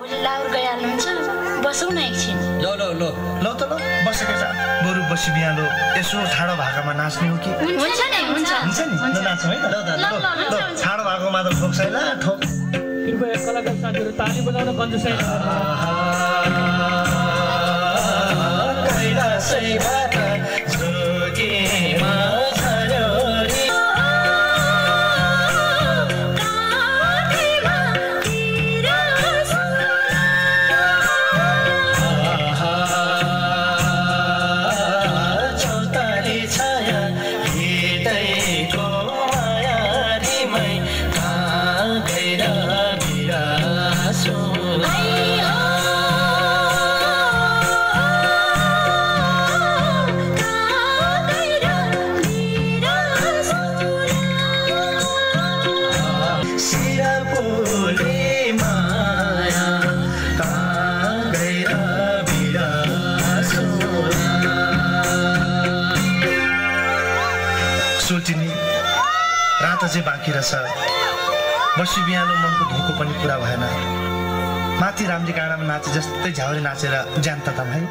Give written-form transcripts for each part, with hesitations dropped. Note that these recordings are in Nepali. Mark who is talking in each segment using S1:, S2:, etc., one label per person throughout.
S1: लाउर गइहाल्नुहुन्छ बसौँ न एकछिन
S2: ल ल ल
S3: ल त ल बसेकै छ बरु बसी बिहालो यसो ठाडो भाकामा नाच्ने हो कि
S1: हुन्छ नि हुन्छ
S3: हुन्छ नि ल नाच्छौँ है त ल ठाडो भाकामा त ठोक्छ है ठोक
S4: कृपया कलाकार साथीहरू ताली बजाउन कन्जुसाइ
S3: कैलाशैबाट जोगीमा चाहिँ बाँकी रहेछ बसी बिहालो मनको धोको पनि पुरा भएन माथि रामजी काँडामा नाचे जस्तै झ्याउरे नाचेर ज्यान तताम है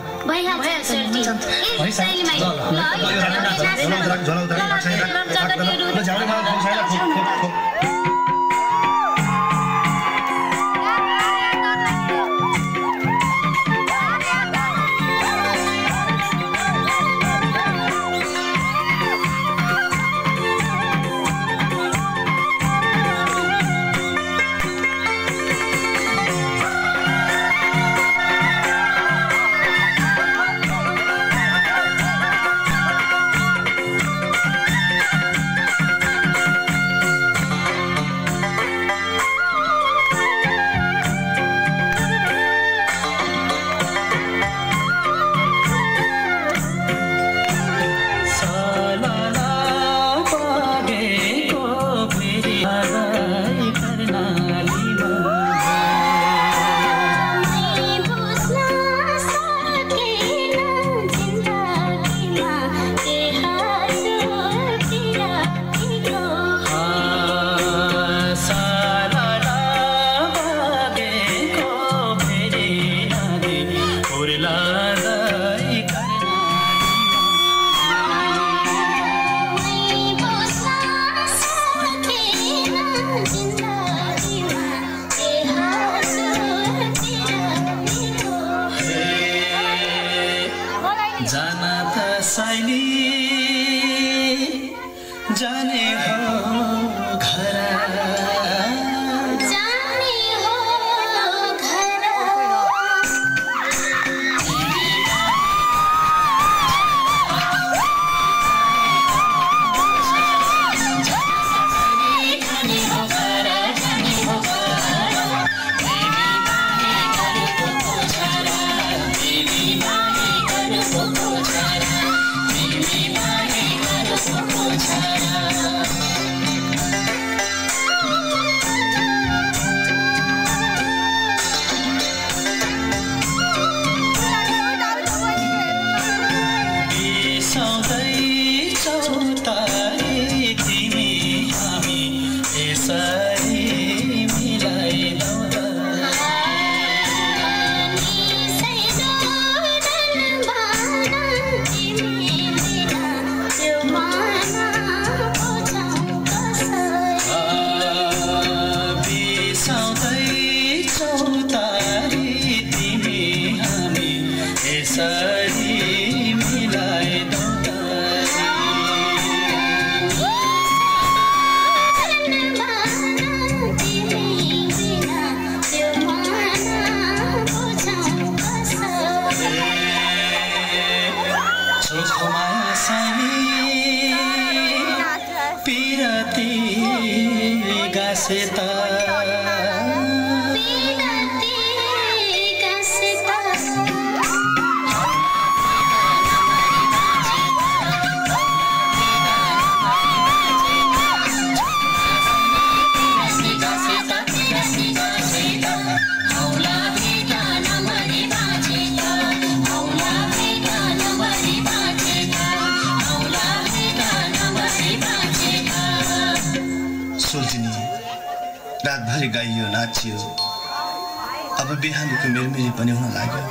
S3: अब बिहानीको मेरमेरी पनि हुन लाग्यो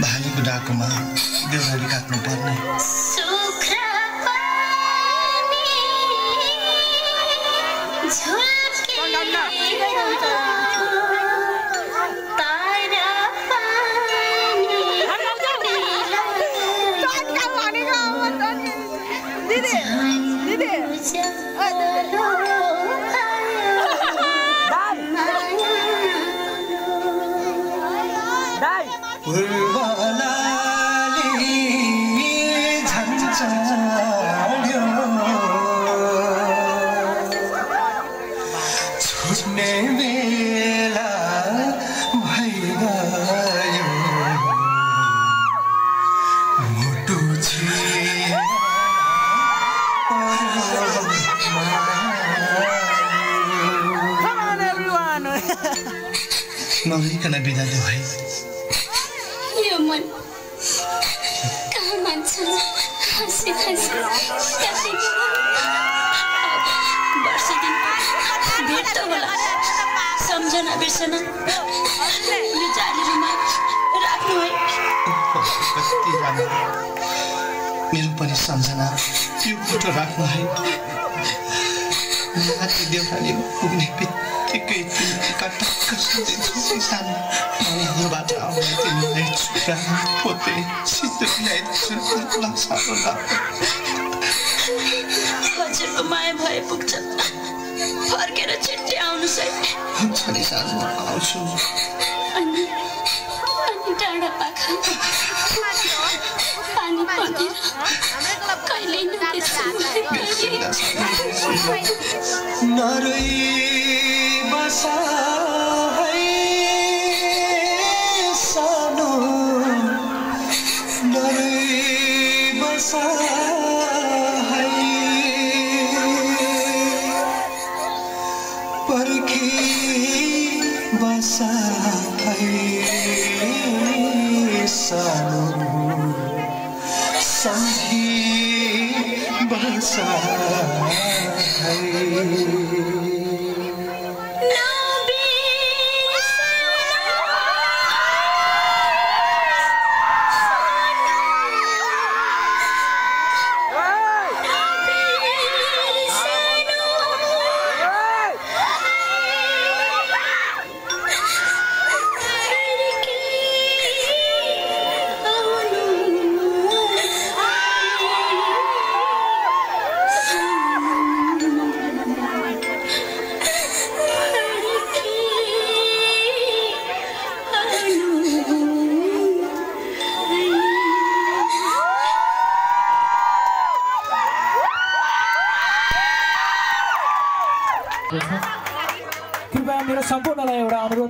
S3: भालीको डाकोमा देउराली काट्नु पर्ने नरिकन बिदा दे भाइ
S1: यो मन कहाँ मान्छ हँसी हँसी वर्ष दिन भेट त होला सम्झना बिर्सना यो जालीमा राख्नु है
S3: कति राम्रो मेरो पनि सम्झना यो फोटो राख्नु है माथि देउराली पुग्ने बित्तिकै कटक्क सम्झिन्छु सानो नानीहरूबाट आउने तिमीलाई छुट्टा पोते सिधो ल्याइदिन्छु सानो
S1: हजुरको माया भए पुग्छ फर्केर छिट्टै आउनुहोस् है
S3: हुन्छ नि सानो आउँछु
S1: अनि डाँडा पाखा पानी परेर कहिल्यै
S3: नरोई बसा है सानो नरोई बसा है पर्खी बसा है सानो सम्झी बसा है
S4: कृपया मेरो सम्पूर्णलाई एउटा अनुरोध